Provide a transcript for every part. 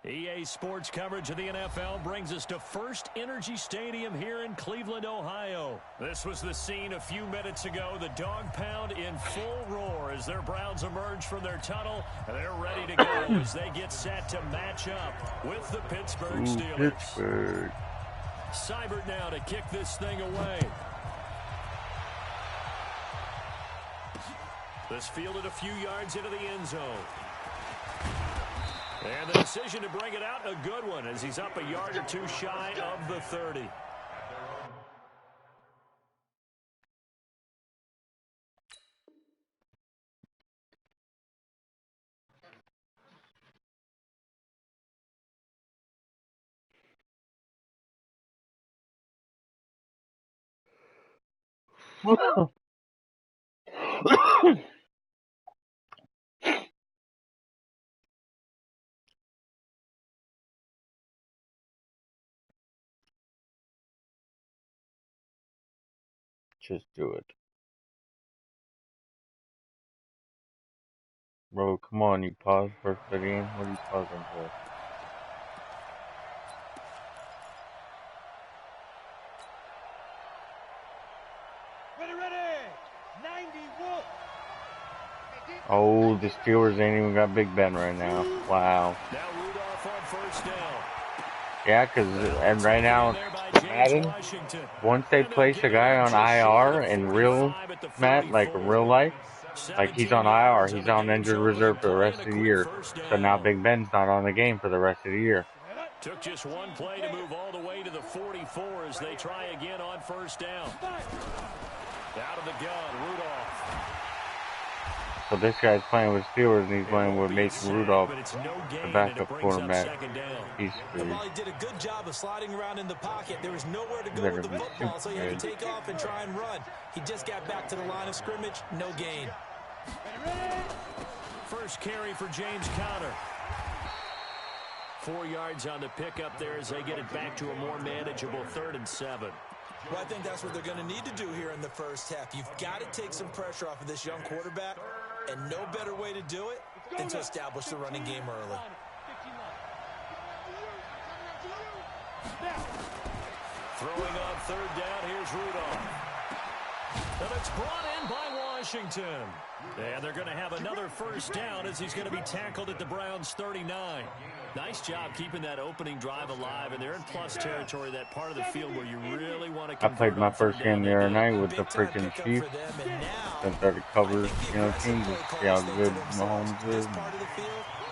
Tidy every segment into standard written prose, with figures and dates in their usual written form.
EA Sports coverage of the NFL brings us to First Energy Stadium here in Cleveland, Ohio. This was the scene a few minutes ago. The dog pound in full roar as their Browns emerge from their tunnel. They're ready to go as they get set to match up with the Pittsburgh Steelers. Seibert now to kick this thing away. This fielded a few yards into the end zone. And the decision to bring it out, a good one, as he's up a yard or two shy of the 30. Just do it. Bro, come on, you pause for studying? What are you pausing for? Ready! 91. Oh, the Steelers ain't even got Big Ben right now. Wow. Now Rudolph on first down. Yeah, and right now, Madden, once they place a guy on IR in real, like real life, like he's on IR, he's on injured reserve for the rest of the year. So now Big Ben's not on the game for the rest of the year. Took just one play to move all the way to the 44 as they try again on first down. Out of the gun, Rudolph. So this guy's playing with Steelers and he's playing with Mason Rudolph, the backup quarterback. He's screwed. While he did a good job of sliding around in the pocket, there was nowhere to go with the football, so he had to take off and try and run. He just got back to the line of scrimmage, no gain. First carry for James Conner. 4 yards on the pickup there as they get it back to a more manageable 3rd and 7. Well, I think that's what they're going to need to do here in the first half. You've got to take some pressure off of this young quarterback, and no better way to do it than to establish the running game early. Throwing on 3rd down, here's Rudolph. And it's brought in by Washington. And they're going to have another first down as he's going to be tackled at the Browns' 39. Nice job keeping that opening drive alive, and they're in plus territory, that part of the field where you really want to convert. I played my first game the other night with the freaking Chiefs. Since I covered, teams, to see how good Mahomes is, see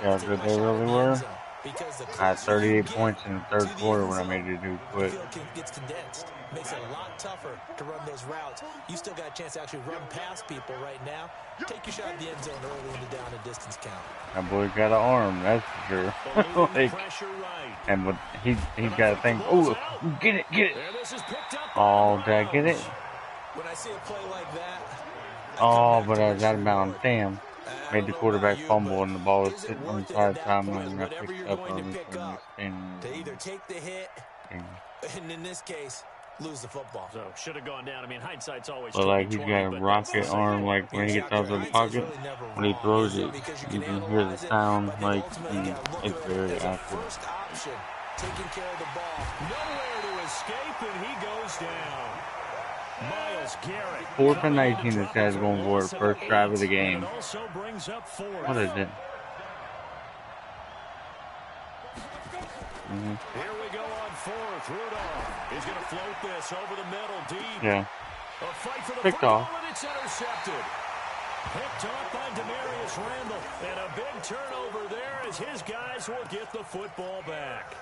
how good they really were. I had 38 points in the 3rd quarter when I made it do quick. Makes it a lot tougher to run those routes. You still got a chance to actually run past people right now. Take your shot at the end zone early in the down and distance count. That boy's got an arm, that's for sure. And with, he's got to think, oh, get it. Oh, did I get it? When I see a play like that. Oh, but I was out of bounds. Damn. Made the quarterback fumble and the ball was sitting on the side timeline and I picked up on it. To either take the hit, and in this case, lose the football. So should have gone down. I mean, hindsight's always. But like he's got a rocket arm. Like when he gets out of the pocket, when he throws it, you can hear the sound. Like it's very accurate. Taking care of the ball. Nowhere to escape, and he goes down. Miles Garrett. 4th and 19. This guy's going for it. First drive of the game. What is it? Here we go on 4th. Rudolph is going to float this over the middle, deep. Yeah. A fight for the Picked off. And it's intercepted. Picked off by Demarius Randall. And a big turnover there as his guys will get the football back.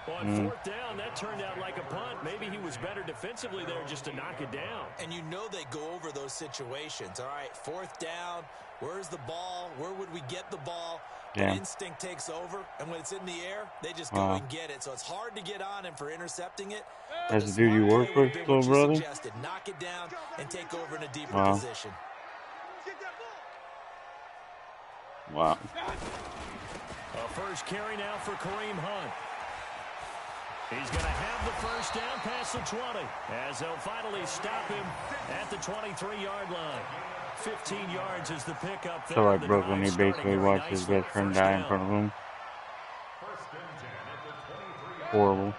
On 4th down, that turned out like a punt. Maybe he was better defensively there just to knock it down. And you know they go over those situations. All right, 4th down, where's the ball? Where would we get the ball? Yeah. Instinct takes over, and when it's in the air, they just go and get it. So it's hard to get on him for intercepting it. That's the dude you work with, little brother? Knock it down and take over in a deeper position. Wow. A first carry now for Kareem Hunt. He's going to have the first down past the 20 as they'll finally stop him at the 23-yard line. 15 yards is the pickup there. So like Brooklyn, he basically watched his best friend die in front of him. horrible.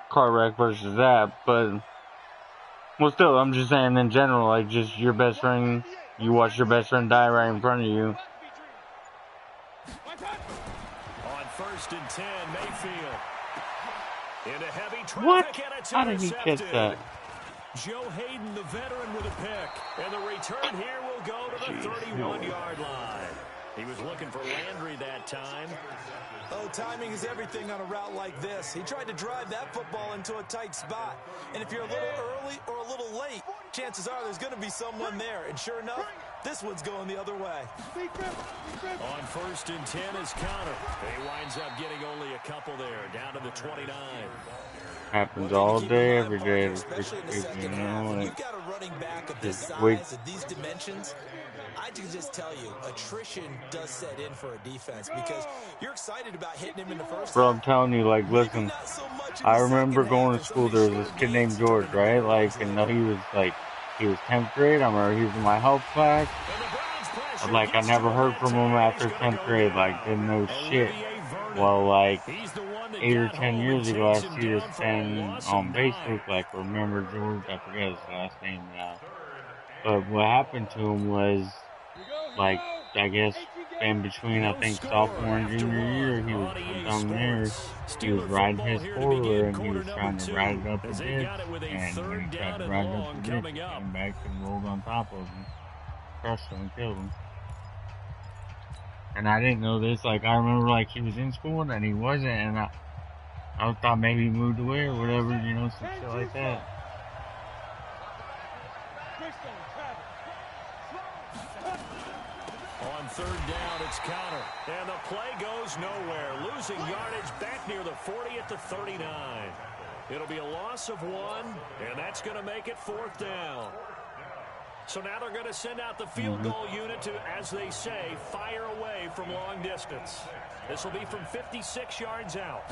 Car wreck versus that, but well, still, I'm just saying in general, like just your best friend, you watch your best friend die right in front of you. On 1st and 10, Mayfield. Into heavy traffic, What? and it's How did he catch that? Joe Hayden, the veteran, with a pick. And the return here will go to the 31-yard line. He was looking for Landry that time. Oh, timing is everything on a route like this. He tried to drive that football into a tight spot. And if you're a little early or a little late, chances are there's going to be someone there. And sure enough, this one's going the other way. On 1st and 10 is Connor. He winds up getting only a couple there, down to the 29. Happens all day, every day. Especially in the second half. When you've got a running back of this size, of these dimensions, I can just tell you, attrition does set in for a defense because you're excited about hitting him in the first Bro, half. I'm telling you, like, listen, I remember going to school, there was this kid named George, right? Like, and he was 10th grade. I remember he was in my health class. Like, I never heard from him after 10th grade, like, didn't know shit. Well, like, 8 or 10 years ago, I see this thing on Facebook, like, remember George, I forget his last name now. But what happened to him was, like, I guess, in between, I think, sophomore and junior year, he was down there, he was riding his four-wheeler, and he was trying to ride it up a ditch, and when he tried to ride it up the ditch, he came back and rolled on top of him, crushed him, and killed him. And I didn't know this, like, I remember, like, he was in school, and he wasn't, and I thought maybe he moved away or whatever, you know, some shit like that. On 3rd down, it's Connor. And the play goes nowhere. Losing yardage back near the 40 at the 39. It'll be a loss of 1, and that's going to make it 4th down. So now they're going to send out the field goal unit to, as they say, fire away from long distance. This will be from 56 yards out.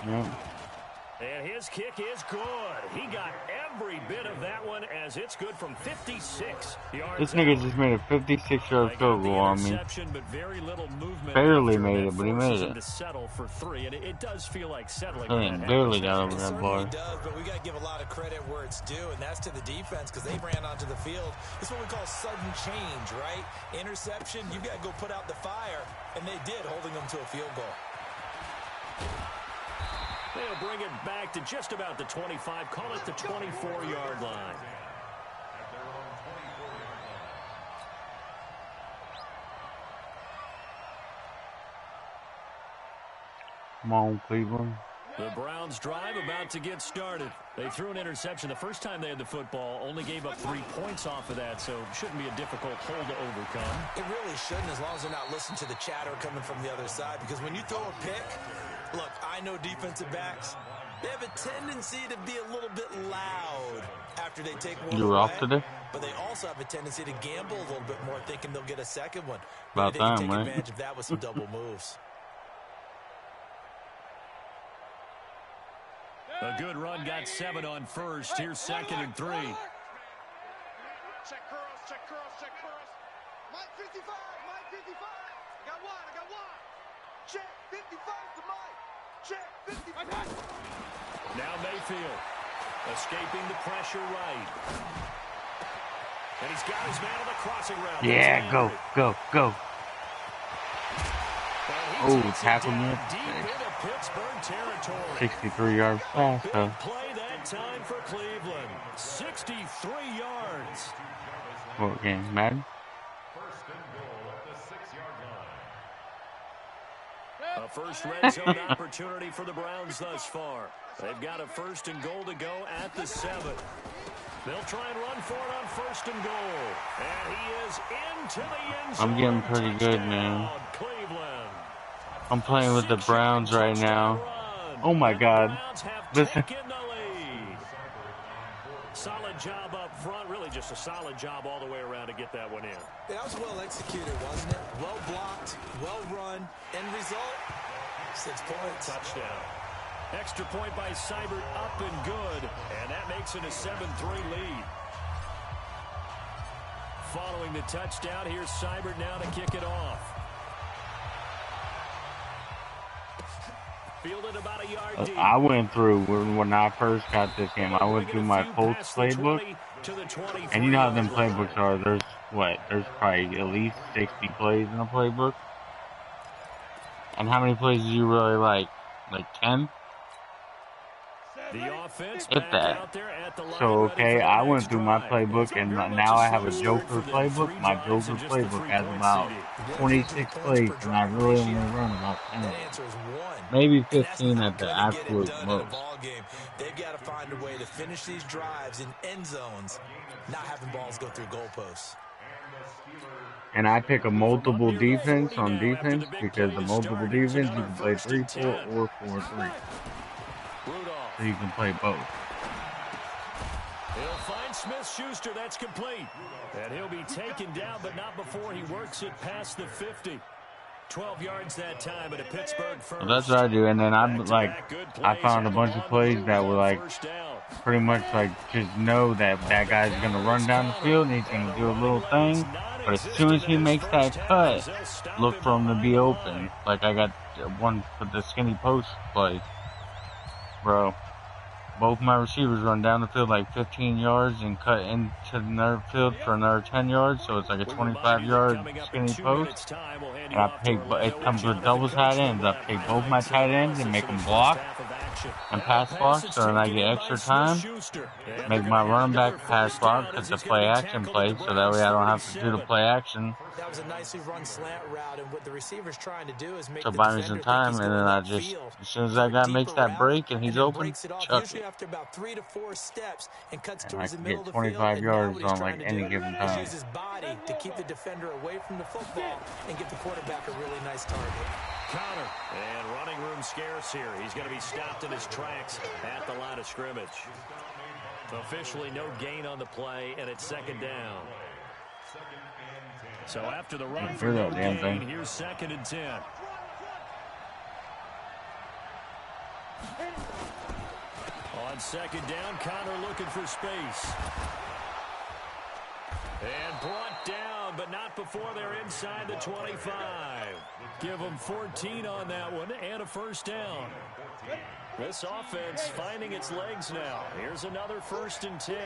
Yep. And his kick is good. He got every bit of that one as it's good from 56 yards. This nigga just made a 56-yard field goal on me. But very little movement. Barely made it, but he made it. To settle for 3, and it does feel like settling. Barely got over that bar. It does, but we got to give a lot of credit where it's due, and that's to the defense because they ran onto the field. It's what we call sudden change, right? Interception, you've got to go put out the fire, and they did, holding them to a field goal. They'll bring it back to just about the 25, call it the 24-yard line. Come on, Cleveland. The Browns drive about to get started. They threw an interception the first time they had the football, only gave up 3 points off of that, so it shouldn't be a difficult hole to overcome. It really shouldn't, as long as they're not listening to the chatter coming from the other side, because when you throw a pick, look, I know defensive backs, they have a tendency to be a little bit loud after they take one away. You off today? But they also have a tendency to gamble a little bit more, thinking they'll get a second one. About time, take right? advantage of that with some double moves. A good run, got 7 on 1st. Here's 2nd and 3. Check curls, check curls, check curls. Mike 55, Mike 55. I got one. Check 55 to Mike. Check 55. Now Mayfield escaping the pressure right. And he's got his man on the crossing route. Yeah, go. Oh, tackle me. Deep into Pittsburgh territory. 63-yard pass, though. Big play that time for Cleveland. 63 yards. What game, Madden? A first red zone opportunity for the Browns thus far. They've got a 1st and goal to go at the 7. They'll try and run for it on 1st and goal. And he is into the end zone. I'm getting pretty good, man. Cleveland. I'm playing with the Browns right now. Oh my God. Listen. Solid job up front. Really just a solid job all the way around to get that one in. That was well executed, wasn't it? Well blocked, well run. End result, 6 points. Touchdown. Extra point by Seibert, up and good. And that makes it a 7-3 lead. Following the touchdown, here's Seibert now to kick it off. Fielded about a yard deep. I went through when I first got this game. I went through my Colts playbook, and you know how them playbooks are. There's probably at least 60 plays in a playbook. And how many plays do you really like? Like 10? The offense if that. out there at the line, So, okay, I went through my drive. playbook, and now I have a Joker playbook. My Joker playbook has about 26 plays, and I really only run about 10. Maybe 15 at the absolute most. They've got to find a way to finish these drives in end zones, not having balls go through goalposts. And I pick a multiple defense on defense, because the multiple defense, you can play 3-4 or 4-3. So you can play both. He'll find Smith-Schuster. That's complete. And he'll be taken down, but not before he works it past the 50. 12 yards that time at a Pittsburgh first. Well, that's what I do. And then I found a bunch of plays that were like, pretty much like, just know that that guy's going to run down the field and he's going to do a little thing. But as soon as he makes that cut, look for him to be open. Like I got one for the skinny post play. Bro, both my receivers run down the field like 15 yards and cut into the field for another 10 yards, so it's like a 25-yard skinny post. And it comes with double tight ends. I pick both my tight ends and make them block and pass block, so then I get extra time. Make my running back pass block because the play action play, so that way I don't have to do the play action. That was a nicely run slant route, and what the receiver's trying to do is make so buy me some time, and then I just, as soon as that guy makes that break and he's open, chuck it. After about 3 to 4 steps and cuts and I towards can the middle get of the field. 25 yards on like any given time. Use his body to keep the defender away from the football and give the quarterback a really nice target. Connor, and running room scarce here. He's going to be stopped in his tracks at the line of scrimmage. Officially no gain on the play, and it's second down. So after the run for no gain, here's 2nd and 10. On 2nd down, Connor looking for space. And brought down, but not before they're inside the 25. Give them 14 on that one and a first down. This offense finding its legs now. Here's another 1st and 10.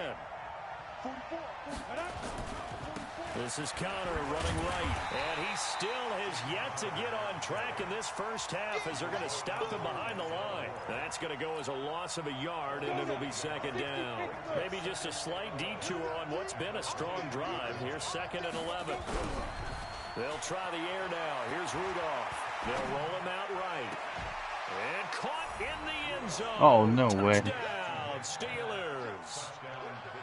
This is Connor running right, and he still has yet to get on track in this first half as they're going to stop him behind the line. That's going to go as a loss of a yard, and it'll be 2nd down. Maybe just a slight detour on what's been a strong drive. Here's 2nd and 11. They'll try the air now. Here's Rudolph. They'll roll him out right. And caught in the end zone. Oh, no way. Touchdown, Steelers.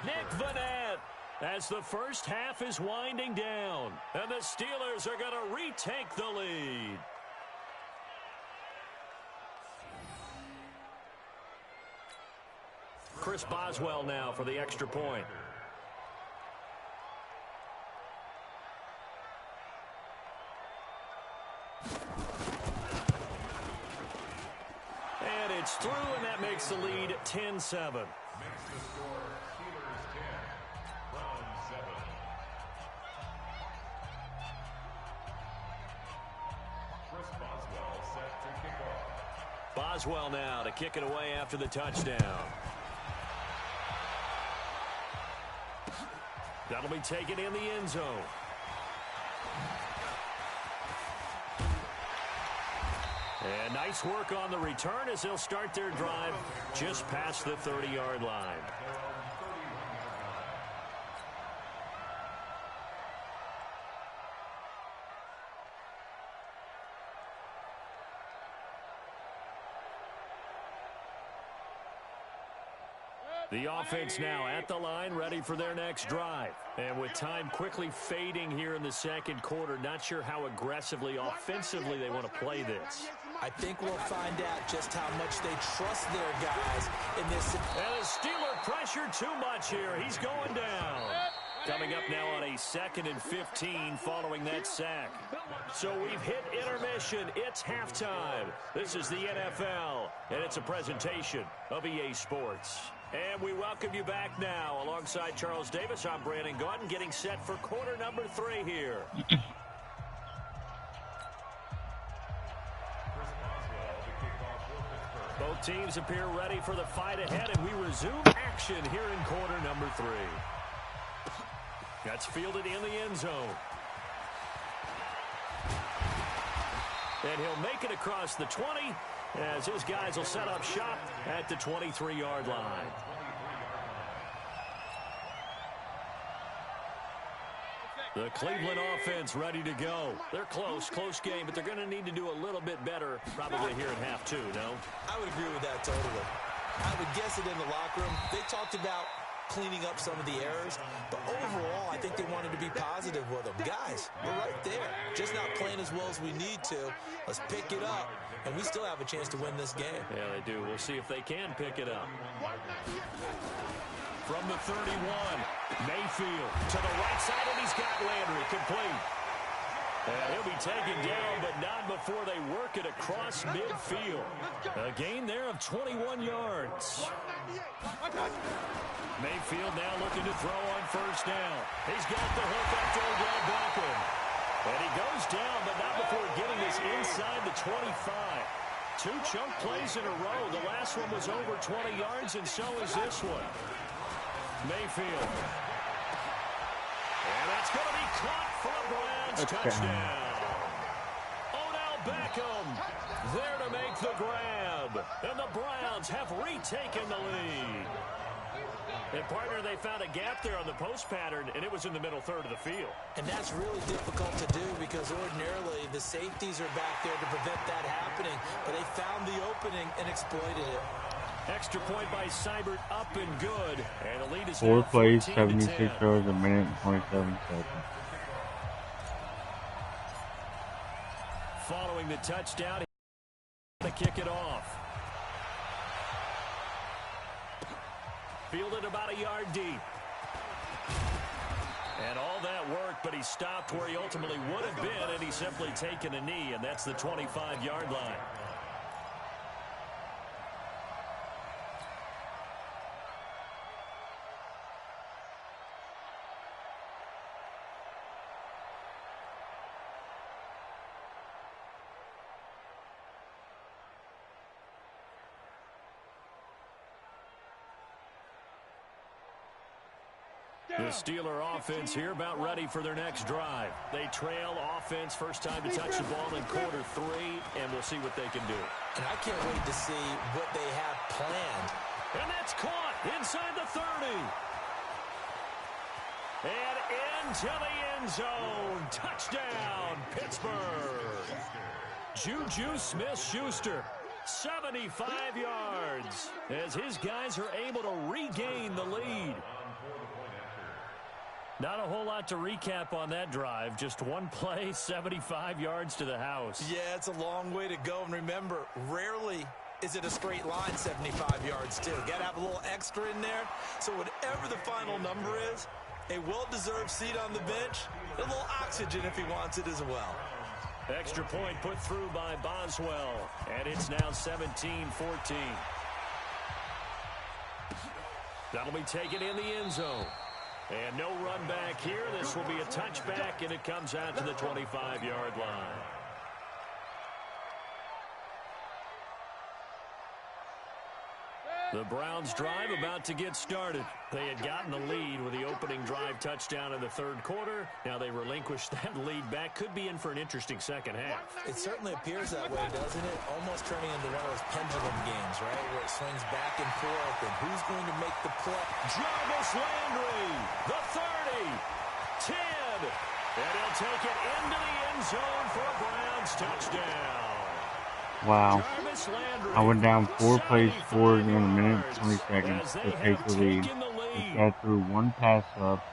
Nick Vanette. As the first half is winding down, and the Steelers are going to retake the lead. Chris Boswell now for the extra point. And it's through, and that makes the lead 10-7. Boswell now to kick it away after the touchdown. That'll be taken in the end zone. And nice work on the return as they'll start their drive just past the 30-yard line. The offense now at the line, ready for their next drive. And with time quickly fading here in the second quarter, not sure how aggressively, offensively they want to play this. I think we'll find out just how much they trust their guys in this. And the Steeler pressure too much here. He's going down. Coming up now on a 2nd and 15 following that sack. So we've hit intermission. It's halftime. This is the NFL, and it's a presentation of EA Sports. And we welcome you back now. Alongside Charles Davis, I'm Brandon Gaughton, getting set for quarter number 3 here. Both teams appear ready for the fight ahead, and we resume action here in quarter number 3. That's fielded in the end zone. And he'll make it across the 20 as his guys will set up shop at the 23-yard line. The Cleveland offense ready to go. They're close game, but they're going to need to do a little bit better probably here in half 2, no? I would agree with that totally. I would guess it in the locker room. They talked about cleaning up some of the errors, but overall, I think they wanted to be positive with them. Guys, we're right there. Just not playing as well as we need to. Let's pick it up, and we still have a chance to win this game. Yeah, they do. We'll see if they can pick it up. From the 31, Mayfield to the right side, and he's got Landry complete. And he'll be taken down, but not before they work it across midfield. A gain there of 21 yards. Mayfield now looking to throw on first down. He's got the hook up to Odell Beckham. And he goes down, but not before getting this inside the 25. 2 chunk plays in a row. The last one was over 20 yards, and so is this one. Mayfield. And that's going to be caught for a Browns touchdown. Odell Beckham there to make the grab. And the Browns have retaken the lead. And, partner, they found a gap there on the post pattern, and it was in the middle third of the field. And that's really difficult to do because ordinarily the safeties are back there to prevent that happening. But they found the opening and exploited it. Extra point by Seibert, up and good. And the lead is 4 now plays, 14-10. 76 yards, a minute and 27 seconds. Following the touchdown, to kick it off. Fielded about a yard deep. And all that work, but he stopped where he ultimately would have been, and he's simply taken a knee, and that's the 25-yard line. The Steeler offense here about ready for their next drive. They trail offense, first time to touch the ball in quarter 3, and we'll see what they can do. And I can't wait to see what they have planned. And that's caught inside the 30. And into the end zone. Touchdown, Pittsburgh. Juju Smith-Schuster, 75 yards, as his guys are able to regain the lead. Not a whole lot to recap on that drive. Just one play, 75 yards to the house. Yeah, it's a long way to go. And remember, rarely is it a straight line 75 yards, too. Got to have a little extra in there. So whatever the final number is, a well-deserved seat on the bench, a little oxygen if he wants it as well. Extra point put through by Boswell. And it's now 17-14. That'll be taken in the end zone. And no run back here. This will be a touchback, and it comes out to the 25-yard line. The Browns drive about to get started. They had gotten the lead with the opening drive touchdown in the third quarter. Now they relinquished that lead back. Could be in for an interesting second half. It certainly appears that way, doesn't it? Almost turning into one of those pendulum games, right? Where it swings back and forth, and who's going to make the play? Jarvis Landry, the 30, 10, and he'll take it into the end zone for a Browns touchdown. Wow. I went down 4 plays forward in a minute and 20 seconds to take the lead. Just got through one pass up.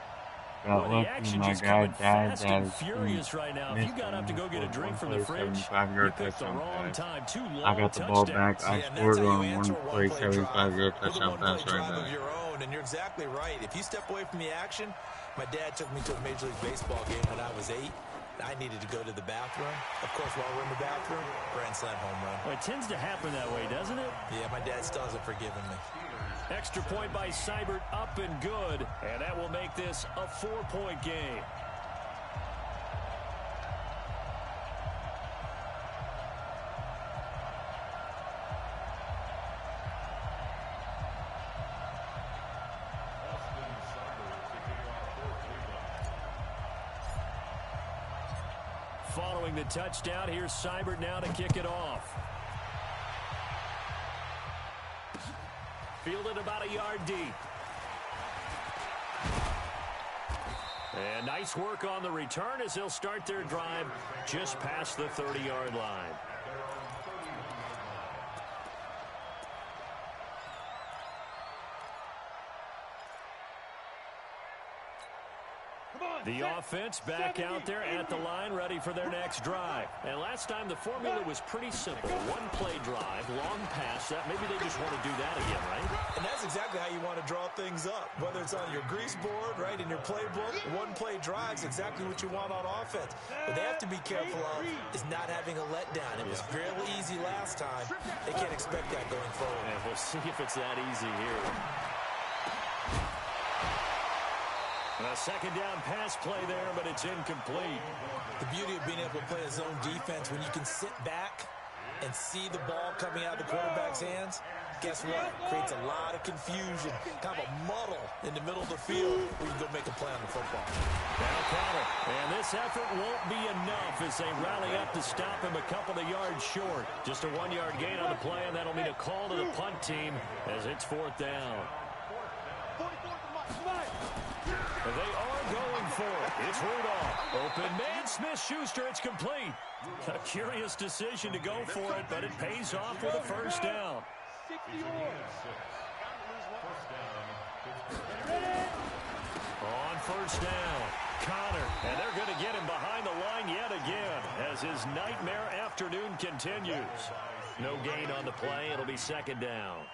Got lucky, my guy died. That is furious right now. If you got up to go get a drink from the fridge, you picked the wrong time. 2 long I got the ball touchdowns. back. I scored on one play, 75-yard touchdown pass right Of back. your own, and you're exactly right. If you step away from the action, my dad took me to a Major League Baseball game when I was 8. I needed to go to the bathroom. Of course, while we're in the bathroom, grand slam home run. Well, it tends to happen that way, doesn't it? Yeah, my dad still hasn't forgiven me. Extra point by Seibert, up and good. And that will make this a 4-point game. Following the touchdown, here's Seibert now to kick it off. Fielded about a yard deep. And nice work on the return as they'll start their drive just past the 30-yard line. The offense back out there at the line, ready for their next drive. And last time the formula was pretty simple. One-play drive, long pass. That maybe they just want to do that again, right? And that's exactly how you want to draw things up. Whether it's on your grease board, right, in your playbook, one-play drive's exactly what you want on offense. What they have to be careful of is not having a letdown. It was fairly easy last time. They can't expect that going forward. And we'll see if it's that easy here. A second down pass play there, but it's incomplete. The beauty of being able to play a zone defense when you can sit back and see the ball coming out of the quarterback's hands, guess what? Creates a lot of confusion, kind of a muddle in the middle of the field where you can go make a play on the football. Now counter. And this effort won't be enough as they rally up to stop him a couple of yards short. Just a 1-yard gain on the play, and that'll mean a call to the punt team as it's 4th down. They are going for it. It's Rudolph. Open man, Smith-Schuster. It's complete. A curious decision to go for it, but it pays off with a first down. On first down, Connor. And they're going to get him behind the line yet again as his nightmare afternoon continues. No gain on the play. It'll be 2nd down.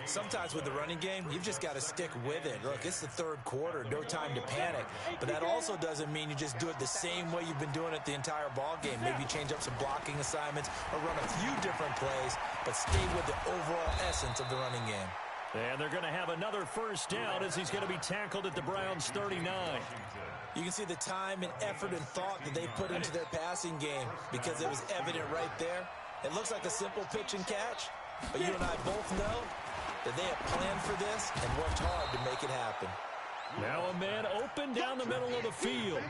Sometimes with the running game, you've just got to stick with it. Look, it's the 3rd quarter, no time to panic. But that also doesn't mean you just do it the same way you've been doing it the entire ball game. Maybe change up some blocking assignments or run a few different plays, but stay with the overall essence of the running game. And they're going to have another first down as he's going to be tackled at the Browns' 39. You can see the time and effort and thought that they put into their passing game because it was evident right there. It looks like a simple pitch and catch, but you and I both know that they have planned for this and worked hard to make it happen. Now a man open down the middle of the field.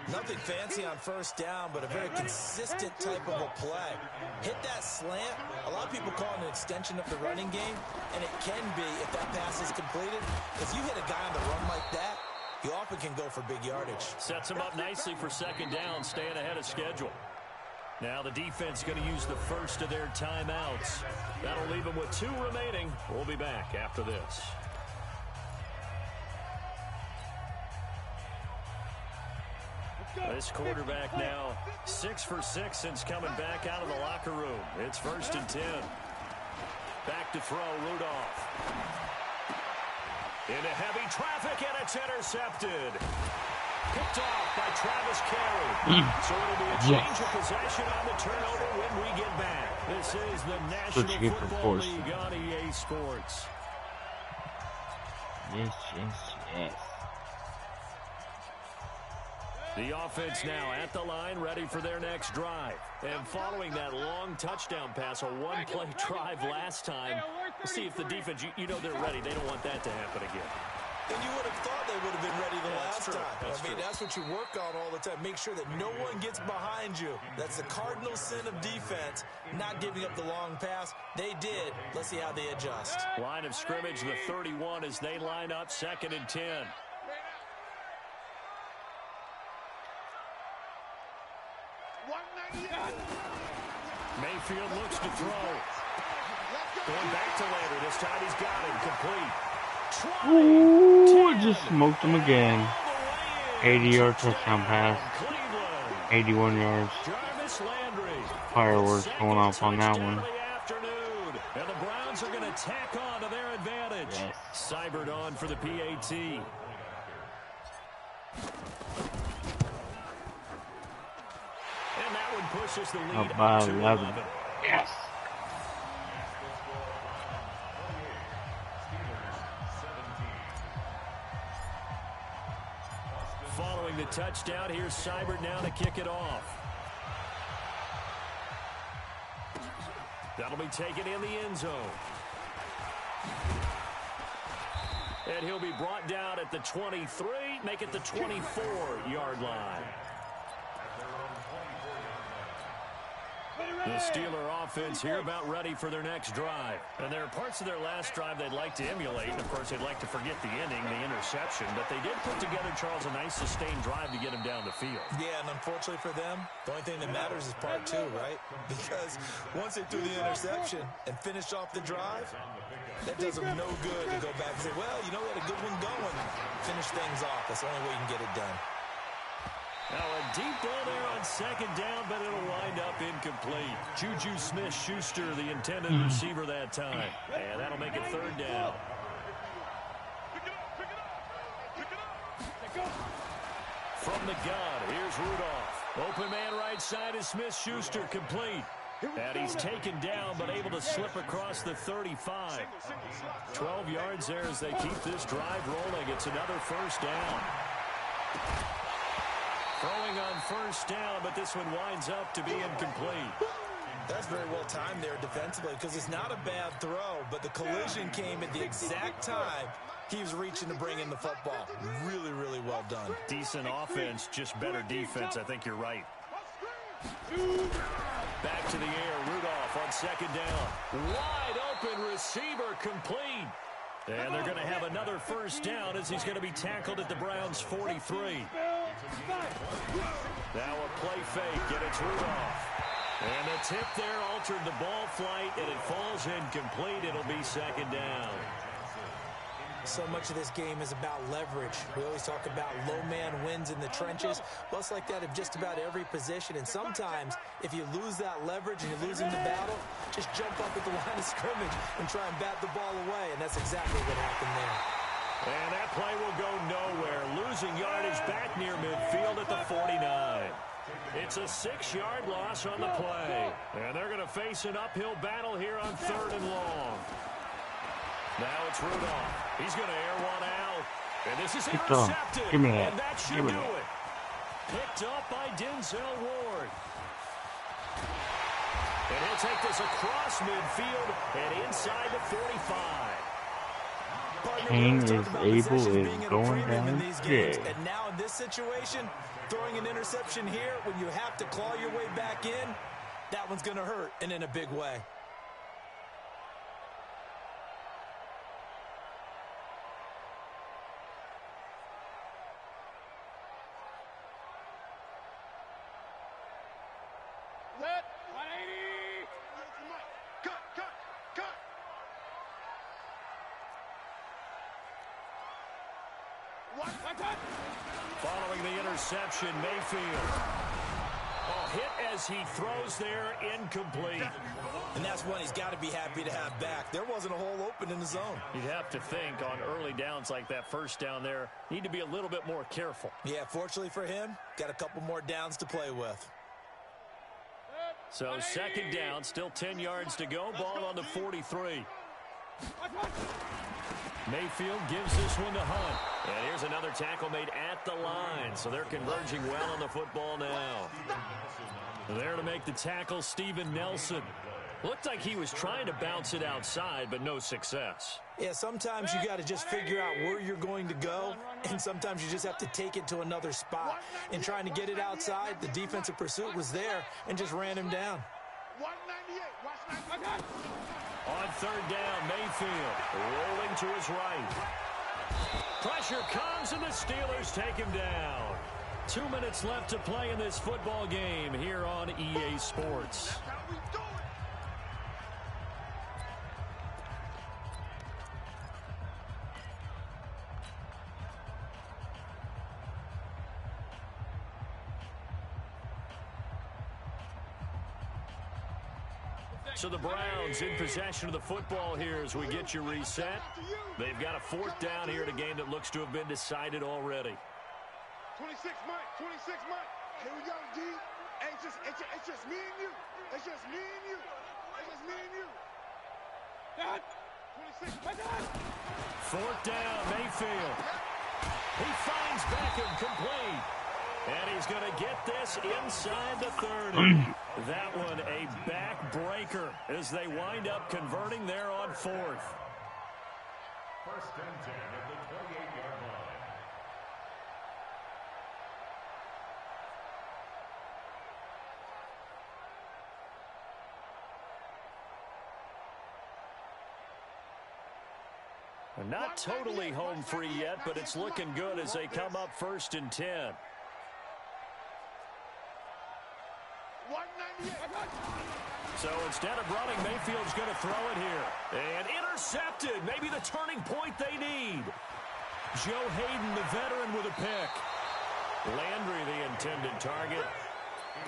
Nothing fancy on first down, but a very consistent type of a play. Hit that slant. A lot of people call it an extension of the running game, and it can be if that pass is completed. If you hit a guy on the run like that, you often can go for big yardage. Sets him up nicely for 2nd down, staying ahead of schedule. Now the defense going to use the first of their timeouts. That'll leave them with 2 remaining. We'll be back after this. This quarterback now 6 for 6 since coming back out of the locker room. It's 1st and 10. Back to throw, Rudolph. Into heavy traffic, and it's intercepted. Picked off by Travis Carey. So it'll be a change of possession on the turnover when we get back. This is the National Football League on EA Sports. Yes. The offense now at the line, ready for their next drive. And following that long touchdown pass, a 1-play drive last time, we'll see if the defense, you know they're ready. They don't want that to happen again. And you would have thought they would have been ready the last time. That's what you work on all the time. Make sure that no one gets behind you. That's the cardinal sin of defense, not giving up the long pass. They did. Let's see how they adjust. Line of scrimmage, the 31 as they line up 2nd and 10. Mayfield looks to throw. Going back to Landry. This time he's got him complete. Ooh, just smoked him again. 80-yard touchdown pass. 81 yards. Fireworks going off on that one. And the Browns are going to tack on to their advantage. Yes. Seibert on for the PAT. And that one pushes the lead up to 11. 11. Yes. Following the touchdown, here's Seibert now to kick it off. That'll be taken in the end zone. And he'll be brought down at the 23, make it the 24-yard line. The Steeler offense here about ready for their next drive. And there are parts of their last drive they'd like to emulate. And, of course, they'd like to forget the inning, the interception. But they did put together, Charles, a nice sustained drive to get him down the field. Yeah, and unfortunately for them, the only thing that matters is part two, right? Because once they threw the interception and finished off the drive, that does them no good to go back and say, well, you know, we had a good one going. Finish things off. That's the only way you can get it done. Now a deep ball there on second down, but it'll wind up incomplete. Juju Smith-Schuster, the intended receiver that time. And that'll make it third down. From the gun, here's Rudolph. Open man right side is Smith-Schuster, complete. And he's taken down, but able to slip across the 35. 12 yards there as they keep this drive rolling. It's another first down. Throwing on first down, but this one winds up to be incomplete. That's very well timed there defensively because it's not a bad throw, but the collision came at the exact time he was reaching to bring in the football. Really, really well done. Decent offense, just better defense. I think you're right. Back to the air, Rudolph on second down. Wide open receiver, complete. And they're going to have another first down as he's going to be tackled at the Browns' 43. Now a play fake, and it's Rudolph. And the tip there altered the ball flight, and it falls incomplete. It'll be second down. So much of this game is about leverage. We always talk about low man wins in the trenches. Well, it's like that of just about every position. And sometimes, if you lose that leverage and you're losing the battle, just jump up at the line of scrimmage and try and bat the ball away. And that's exactly what happened there. And that play will go nowhere. Losing yardage back near midfield at the 49. It's a 6-yard loss on the play. And they're going to face an uphill battle here on third and long. Now it's Rudolph. He's going to air one out. And this is intercepted. Give me that. And that should do it. Picked up by Denzel Ward. And he'll take this across midfield and inside the 45. Kane is able is going down. Yeah. And now in this situation, throwing an interception here when you have to claw your way back in, that one's going to hurt, and in a big way. Set. 180. Cut. Following the interception, Mayfield. Hit as he throws there, incomplete. And that's one he's got to be happy to have back. There wasn't a hole open in the zone. You'd have to think on early downs like that first down there, need to be a little bit more careful. Yeah, fortunately for him, got a couple more downs to play with. So second down, still 10 yards to go. Ball on the 43. Mayfield gives this one to Hunt. And here's another tackle made at the line. So they're converging well on the football now. There to make the tackle, Steven Nelson. Looked like he was trying to bounce it outside, but no success. Yeah, sometimes you got to just figure out where you're going to go, and sometimes you just have to take it to another spot. In trying to get it outside, the defensive pursuit was there and just ran him down. 198. Watch 98. On third down, Mayfield rolling to his right. Pressure comes, and the Steelers take him down. 2 minutes left to play in this football game here on EA Sports. That's how we do it. So the Browns in possession of the football here as we get you reset. They've got a fourth down here in a game that looks to have been decided already. 26 Mike. Here we go, D. Hey, it's just me and you. It's just me and you. It's just me and you. Dad. 26 Mike. Fourth down, Mayfield. He finds Beckham complete. And he's going to get this inside the 30. That one a backbreaker as they wind up converting there on fourth. First and 10 at the 28-yard line. Not totally home free yet, but it's looking good as they come up 1st and 10. So instead of running, Mayfield's going to throw it here. And intercepted. Maybe the turning point they need. Joe Hayden, the veteran, with a pick. Landry, the intended target.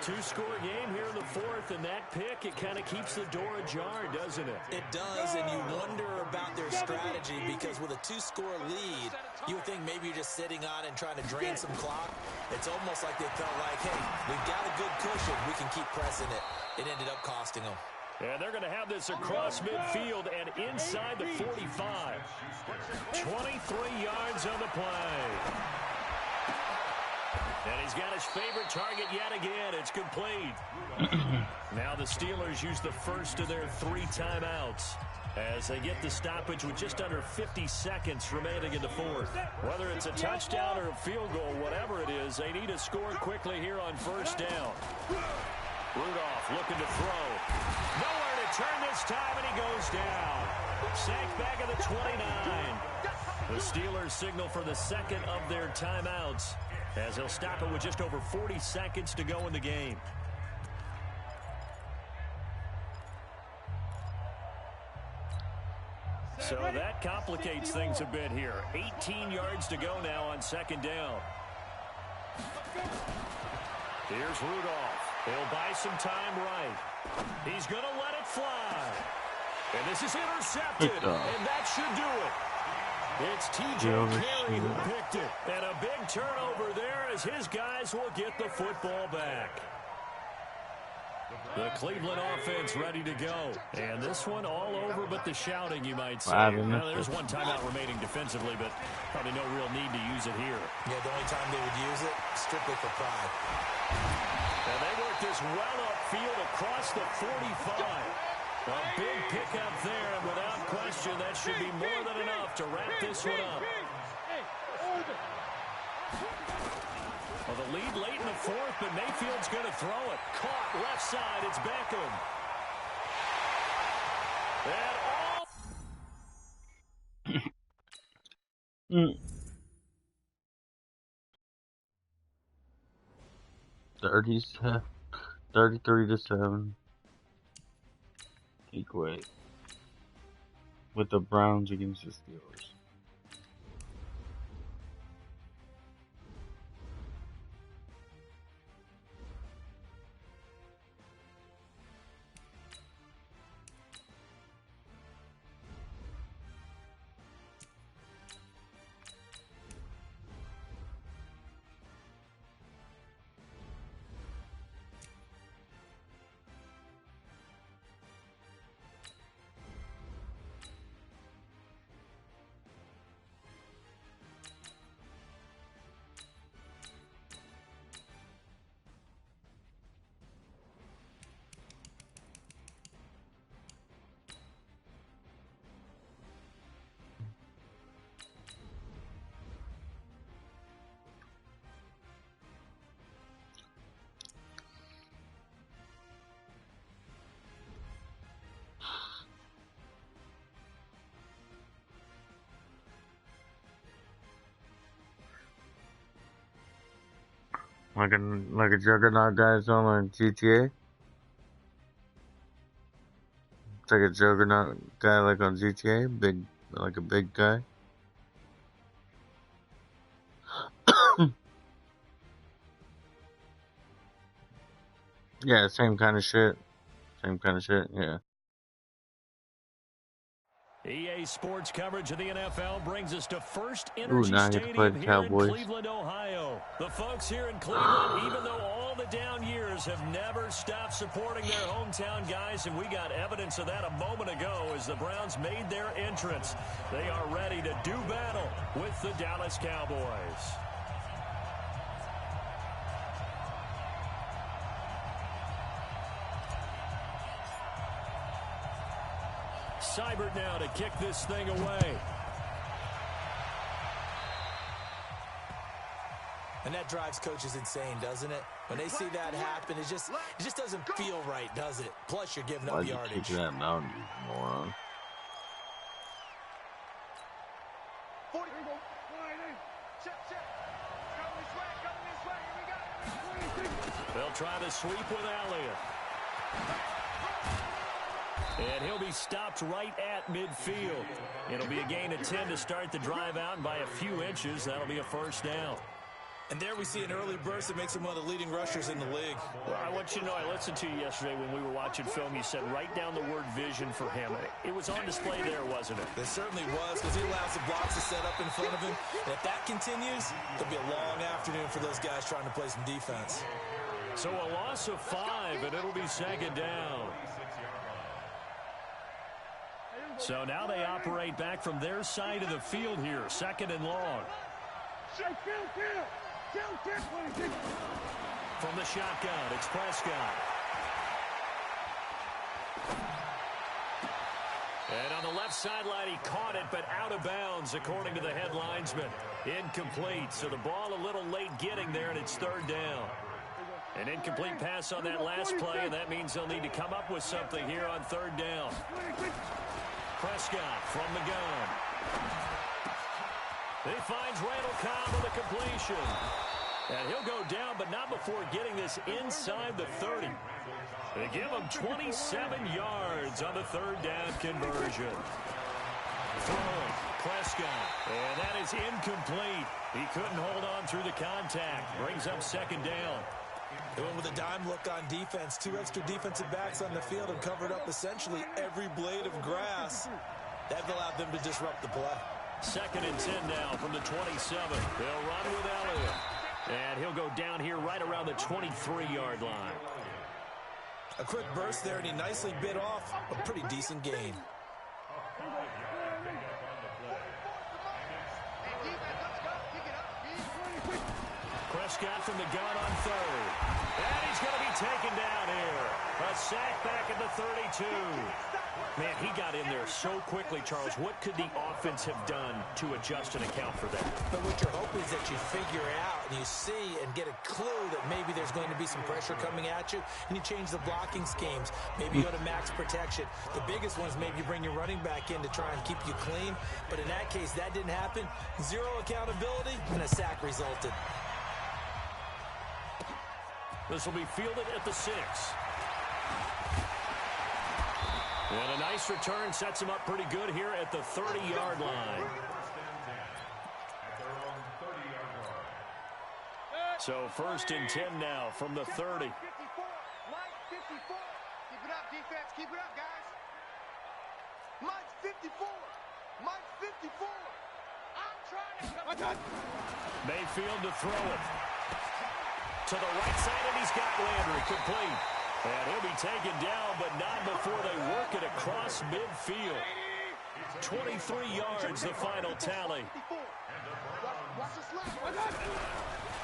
2-score game here in the 4th, and that pick, it kind of keeps the door ajar, doesn't it? It does, and you wonder about their strategy because with a 2-score lead, you would think maybe you're just sitting on and trying to drain some clock. It's almost like they felt like, hey, we've got a good cushion. We can keep pressing it. It ended up costing them. And they're going to have this across midfield and inside the 45. 23 yards on the play. And he's got his favorite target yet again. It's complete. Now the Steelers use the first of their 3 timeouts as they get the stoppage with just under 50 seconds remaining in the 4th. Whether it's a touchdown or a field goal, whatever it is, they need to score quickly here on 1st down. Rudolph looking to throw. Nowhere to turn this time, and he goes down. Sacked back at the 29. The Steelers signal for the second of their timeouts as they'll stop it with just over 40 seconds to go in the game. So that complicates things a bit here. 18 yards to go now on 2nd down. Here's Rudolph. He'll buy some time right. He's going to let it fly. And this is intercepted. And that should do it. It's T.J. Carey who picked it. And a big turnover there as his guys will get the football back. The Cleveland offense ready to go. And this one all over but the shouting, you might say. Now, there's one timeout remaining defensively, but probably no real need to use it here. Yeah, the only time they would use it, strictly for pride. And they work this well upfield across the 45. A big pickup there, and without question, that should be more than enough to wrap this one up. Well, the lead late in the 4th, but Mayfield's going to throw it. Caught left side. It's Beckham. And 33-7. Equate with the Browns against the Steelers. Like a juggernaut guys on GTA. It's like a juggernaut guy like on GTA, like a big guy. Yeah, same kind of shit. Yeah. EA Sports coverage of the NFL brings us to First Energy Stadium here Cowboys. in Cleveland, Ohio. The folks here in Cleveland, even though all the down years, have never stopped supporting their hometown guys, and we got evidence of that a moment ago as the Browns made their entrance. They are ready to do battle with the Dallas Cowboys. Seibert now to kick this thing away. And that drives coaches insane, doesn't it? When they see that happen, it just doesn't feel right, does it? Plus, you're giving up yardage. Kick that mountain, moron. They'll try the sweep with Elliott. And he'll be stopped right at midfield. It'll be a gain of 10 to start the drive out, and by a few inches, that'll be a first down. And there we see an early burst that makes him one of the leading rushers in the league. Well, I want you to know, I listened to you yesterday when we were watching film. You said write down the word vision for him. It was on display there, wasn't it? It certainly was, because he allows the blocks to set up in front of him. And if that continues, it'll be a long afternoon for those guys trying to play some defense. So a loss of 5, and it'll be second down. So now they operate back from their side of the field here, second and long. From the shotgun, it's Prescott. And on the left sideline, he caught it, but out of bounds, according to the head linesman. Incomplete, so the ball a little late getting there, and it's third down. An incomplete pass on that last play, and that means they'll need to come up with something here on third down. Prescott from the gun. He finds Randall Cobb with a completion. And he'll go down, but not before getting this inside the 30. They give him 27 yards on the third down conversion. Throwing, Prescott. And that is incomplete. He couldn't hold on through the contact. Brings up second down. They went with a dime look on defense. 2 extra defensive backs on the field and covered up essentially every blade of grass. That allowed them to disrupt the play. Second and 10 now from the 27. They'll run with Elliott. And he'll go down here right around the 23-yard line. A quick burst there, and he nicely bit off a pretty decent gain. Prescott from the gun on third. And he's going to be taken down here. A sack back at the 32. Man, he got in there so quickly, Charles. What could the offense have done to adjust and account for that? But what you're hoping is that you figure out and you see and get a clue that maybe there's going to be some pressure coming at you, and you change the blocking schemes. Maybe you go to max protection. The biggest one is maybe you bring your running back in to try and keep you clean. But in that case, that didn't happen. Zero accountability, and a sack resulted. This will be fielded at the 6. And a nice return sets him up pretty good here at the 30-yard line. So first and 10 now from the 30. Keep it up, defense. Keep it up, guys. Mike's 54. Mike's 54. I'm trying to... Mayfield to throw it. To the right side, and he's got Landry complete. And he'll be taken down, but not before they work it across midfield. 23 yards, the final tally.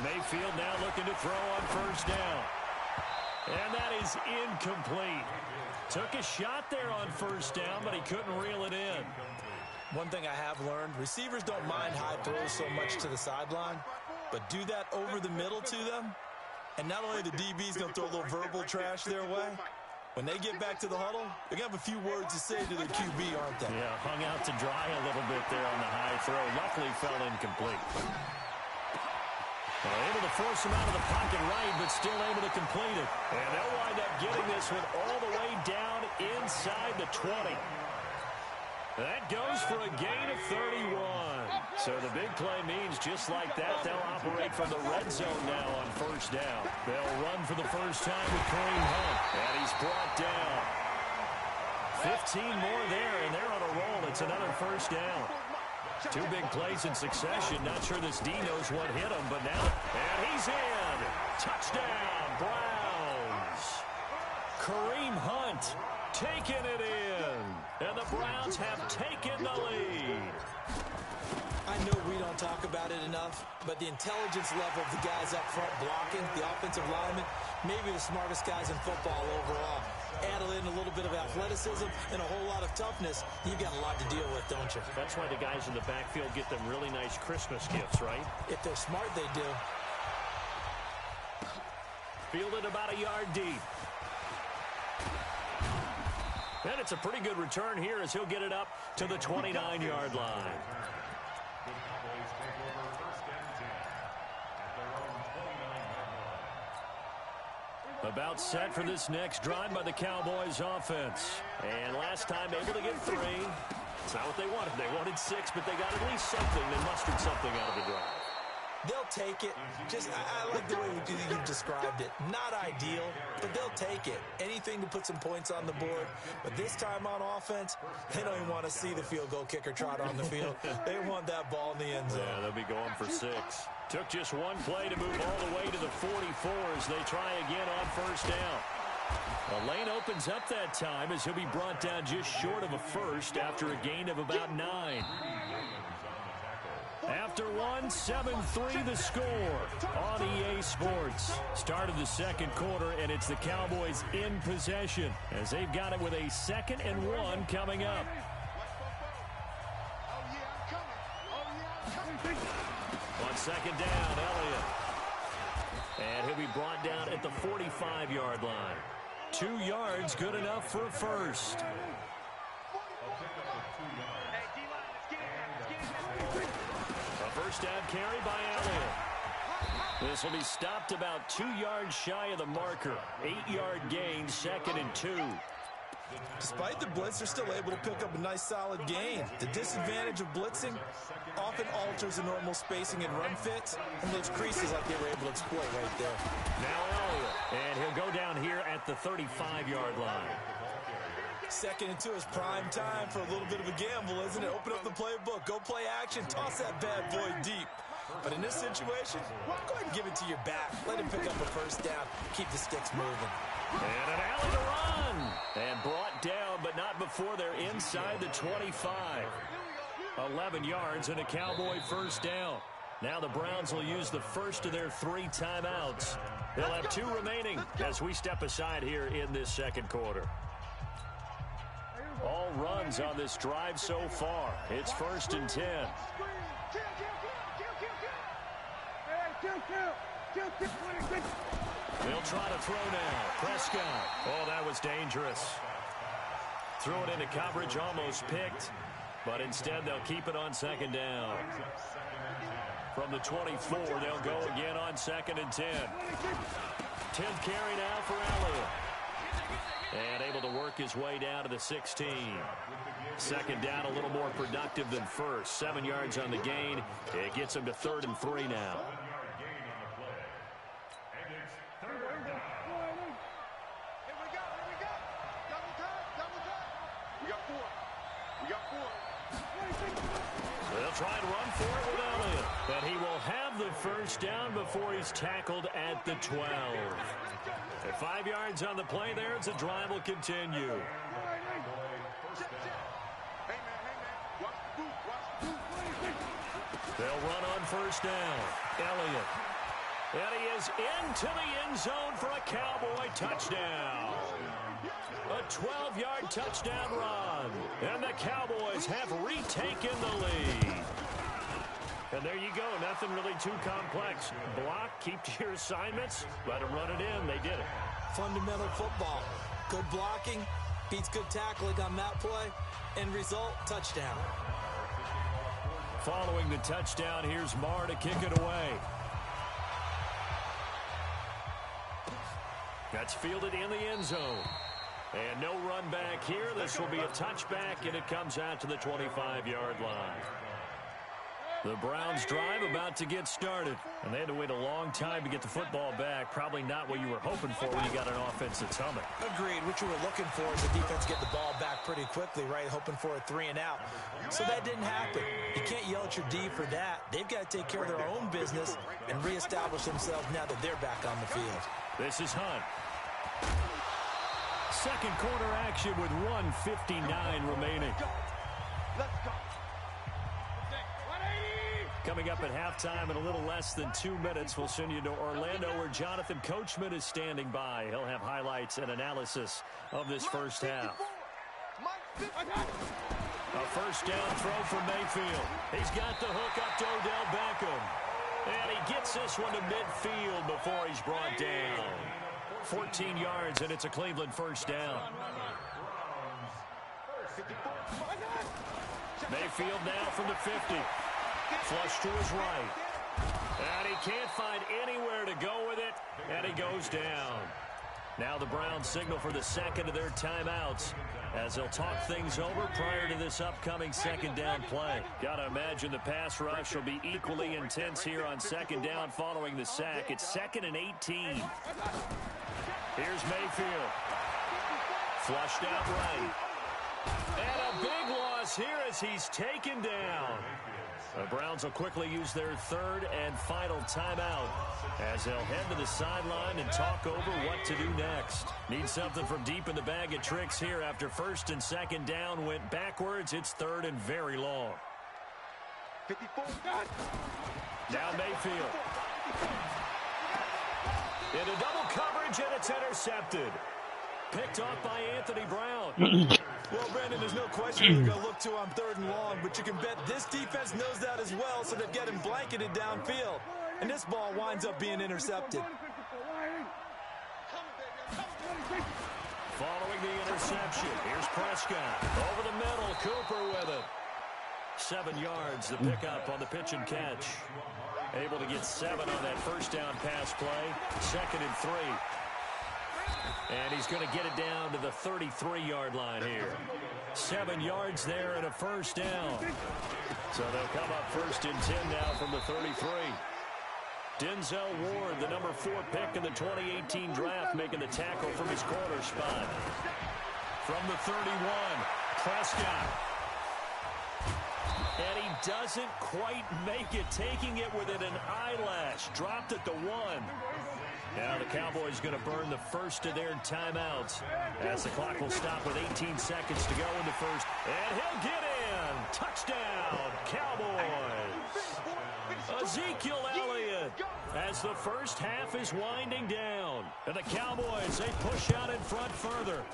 Mayfield now looking to throw on first down. And that is incomplete. Took a shot there on first down, but he couldn't reel it in. One thing I have learned, receivers don't mind high throws so much to the sideline, but do that over the middle to them. And not only the DB's going to throw a little verbal trash their way, when they get back to the huddle, they're going to have a few words to say to their QB, aren't they? Yeah, hung out to dry a little bit there on the high throw. Luckily fell incomplete. Able to force him out of the pocket right, but still able to complete it. And they'll wind up getting this one all the way down inside the 20. That goes for a gain of 31. So the big play means just like that, they'll operate from the red zone now on first down. They'll run for the first time with Kareem Hunt. And he's brought down. 15 more there, and they're on a roll. It's another first down. 2 big plays in succession. Not sure this D knows what hit him, but now... And he's in. Touchdown, Browns. Kareem Hunt taking it in. And the Browns have taken the lead. I know we don't talk about it enough, but the intelligence level of the guys up front blocking, the offensive linemen, maybe the smartest guys in football overall. Add in a little bit of athleticism and a whole lot of toughness, you've got a lot to deal with, don't you? That's why the guys in the backfield get them really nice Christmas gifts, right? If they're smart, they do. Fielded about a yard deep. And it's a pretty good return here as he'll get it up to the 29-yard line. About set for this next drive by the Cowboys offense. And last time able to get 3. It's not what they wanted. They wanted 6, but they got at least something. They mustered something out of the drive. They'll take it. I like the way you described it. Not ideal, but they'll take it. Anything to put some points on the board. But this time on offense, they don't even want to see the field goal kicker trot on the field. They want that ball in the end zone. Yeah, they'll be going for 6. Took just one play to move all the way to the 44 as they try again on first down. The lane opens up that time as he'll be brought down just short of a first after a gain of about 9. After 1, 7-3 the score on EA Sports. Start of the second quarter, and it's the Cowboys in possession as they've got it with a 2nd and 1 coming up. On second down, Elliott. And he'll be brought down at the 45-yard line. 2 yards, good enough for a first. First down carry by Elliott. This will be stopped about 2 yards shy of the marker. 8-yard gain, 2nd and 2. Despite the blitz, they're still able to pick up a nice solid gain. The disadvantage of blitzing often alters the normal spacing and run fits, and those creases like they were able to exploit right there. Now Elliott, and he'll go down here at the 35-yard line. 2nd and 2 is prime time for a little bit of a gamble, isn't it? Open up the playbook, go play action, toss that bad boy deep. But in this situation, go ahead and give it to your back. Let him pick up a first down, keep the sticks moving. And an alley to run. And brought down, but not before they're inside the 25. 11 yards and a Cowboy first down. Now the Browns will use the first of their 3 timeouts. They'll have 2 remaining as we step aside here in this second quarter. All runs on this drive so far. It's 1st and 10. They'll try to throw now. Prescott. Oh, that was dangerous. Threw it into coverage, almost picked. But instead, they'll keep it on 2nd down. From the 24, they'll go again on 2nd and 10. 10th carry now for Elliott. And able to work his way down to the 16. 2nd down, a little more productive than first. 7 yards on the gain. It gets him to 3rd and 3 now. They'll try and run for it with Elliott. And he will have the first down before he's tackled at the 12. At 5 yards on the play there, as the drive will continue. They'll run on first down. Elliott. And he is into the end zone for a Cowboy touchdown. A 12-yard touchdown run. And the Cowboys have retaken the lead. And there you go. Nothing really too complex. Block, keep to your assignments, let them run it in. They did it. Fundamental football. Good blocking beats good tackling on that play. End result, touchdown. Following the touchdown, here's Marr to kick it away. That's fielded in the end zone. And no run back here. This will be a touchback, and it comes out to the 25-yard line. The Browns drive about to get started. And they had to wait a long time to get the football back. Probably not what you were hoping for when you got an offense that's humming. Agreed. What you were looking for is the defense get the ball back pretty quickly, right? Hoping for a 3 and out. So that didn't happen. You can't yell at your D for that. They've got to take care of their own business and reestablish themselves now that they're back on the field. This is Hunt. Second quarter action with 1:59 remaining. Let's go. Coming up at halftime in a little less than 2 minutes, we'll send you to Orlando where Jonathan Coachman is standing by. He'll have highlights and analysis of this first half. A first down throw for Mayfield. He's got the hook up to Odell Beckham. And he gets this one to midfield before he's brought down. 14 yards, and it's a Cleveland first down. Mayfield now from the 50. Flush to his right. And he can't find anywhere to go with it, and he goes down. Now the Browns signal for the second of their timeouts as they'll talk things over prior to this upcoming second down play. Gotta imagine the pass rush will be equally intense here on second down following the sack. It's 2nd and 18. Here's Mayfield. Flushed out right. And a big loss here as he's taken down. The Browns will quickly use their third and final timeout as they'll head to the sideline and talk over what to do next. Need something from deep in the bag of tricks here after first and second down went backwards. It's third and very long. 54. Now Mayfield. Into double coverage, and it's intercepted. Picked off by Anthony Brown. Well, Brandon, there's no question they're going to look to on 3rd and long, but you can bet this defense knows that as well, so they've got him blanketed downfield. And this ball winds up being intercepted. Following the interception, here's Prescott. Over the middle, Cooper with it. 7 yards, the pickup on the pitch and catch. Able to get 7 on that first down pass play. 2nd and 3. And he's going to get it down to the 33-yard line here. 7 yards there and a first down. So they'll come up 1st and 10 now from the 33. Denzel Ward, the number 4 pick in the 2018 draft, making the tackle from his corner spot. From the 31, Prescott. And he doesn't quite make it, taking it within an eyelash. Dropped at the 1. Now the Cowboys going to burn the first of their timeouts as the clock will stop with 18 seconds to go in the first. And he'll get in. Touchdown, Cowboys. Ezekiel Elliott as the first half is winding down. And the Cowboys, they push out in front further.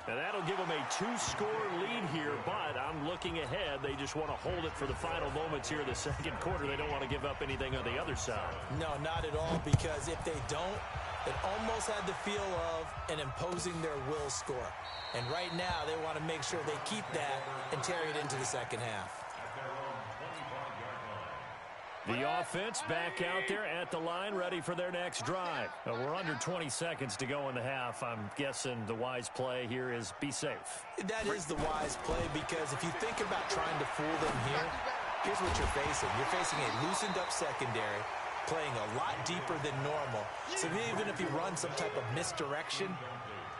And that'll give them a 2-score lead here, but I'm looking ahead. They just want to hold it for the final moments here in the second quarter. They don't want to give up anything on the other side. No, not at all, because if they don't, it almost had the feel of an imposing their will score. And right now, they want to make sure they keep that and carry it into the second half. The offense back out there at the line, ready for their next drive. We're under 20 seconds to go in the half. I'm guessing the wise play here is be safe. That is the wise play, because if you think about trying to fool them here, here's what you're facing. You're facing a loosened-up secondary, playing a lot deeper than normal. So even if you run some type of misdirection,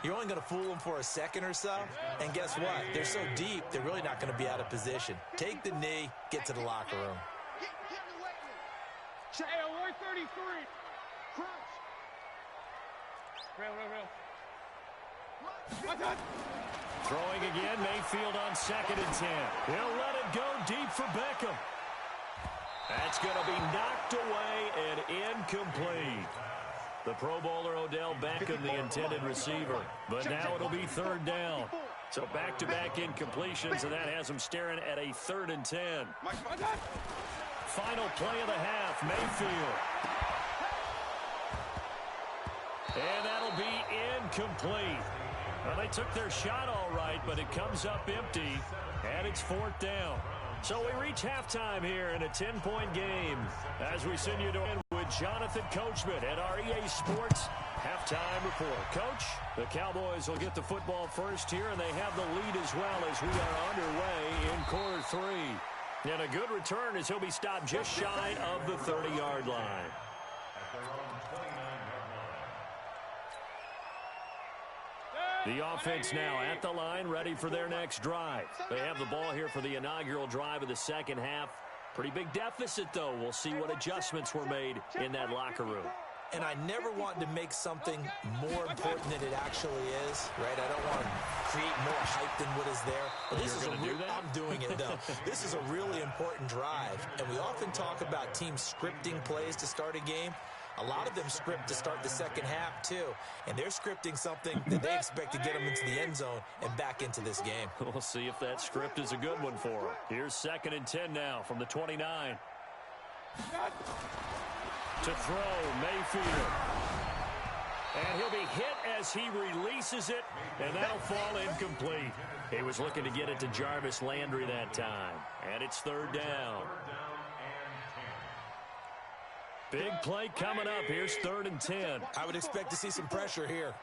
you're only going to fool them for a second or so. And guess what? They're so deep, they're really not going to be out of position. Take the knee, get to the locker room. Hey, 133. Crunch. Real. Throwing again, Mayfield on 2nd and 10. He'll let it go deep for Beckham. That's going to be knocked away and incomplete. The Pro Bowler Odell Beckham, the intended receiver. But now it'll be 3rd down. So back-to-back incompletions, and that has them staring at a 3rd and 10. Final play of the half, Mayfield. And that'll be incomplete. Well, they took their shot all right, but it comes up empty, and it's 4th down. So we reach halftime here in a 10-point game as we send you to end with Jonathan Coachman at our EA Sports Halftime Report. Coach, the Cowboys will get the football first here, and they have the lead as well as we are underway in quarter 3. And a good return as he'll be stopped just shy of the 30-yard line. The offense now at the line, ready for their next drive. They have the ball here for the inaugural drive of the second half. Pretty big deficit, though. We'll see what adjustments were made in that locker room. And I never want to make something more important than it actually is, right? I don't want to create more hype than what is there. But this is I'm doing it, though. This is a really important drive. And we often talk about teams scripting plays to start a game. A lot of them script to start the second half, too. And they're scripting something that they expect to get them into the end zone and back into this game. We'll see if that script is a good one for them. Here's 2nd and 10 now from the 29. To throw, Mayfield. And he'll be hit as he releases it, and that'll fall incomplete. He was looking to get it to Jarvis Landry that time. And it's 3rd down. Big play coming up. Here's 3rd and 10. I would expect to see some pressure here.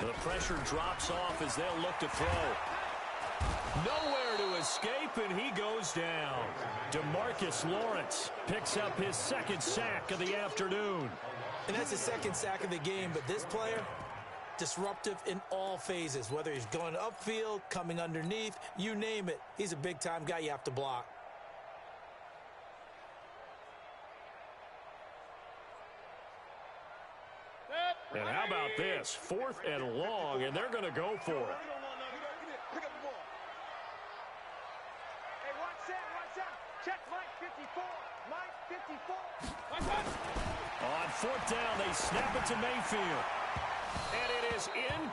The pressure drops off as they'll look to throw. Nowhere to escape, and he goes down. DeMarcus Lawrence picks up his second sack of the afternoon. And that's his second sack of the game, but this player, disruptive in all phases, whether he's going upfield, coming underneath, you name it. He's a big-time guy you have to block. And how about this? 4th and long, and they're going to go for it. Hey, watch out. Check Mike 54. Mike 54. On 4th down, they snap it to Mayfield. And it is in.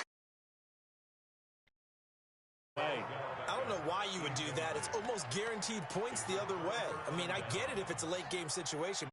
I don't know why you would do that. It's almost guaranteed points the other way. I mean, I get it if it's a late game situation.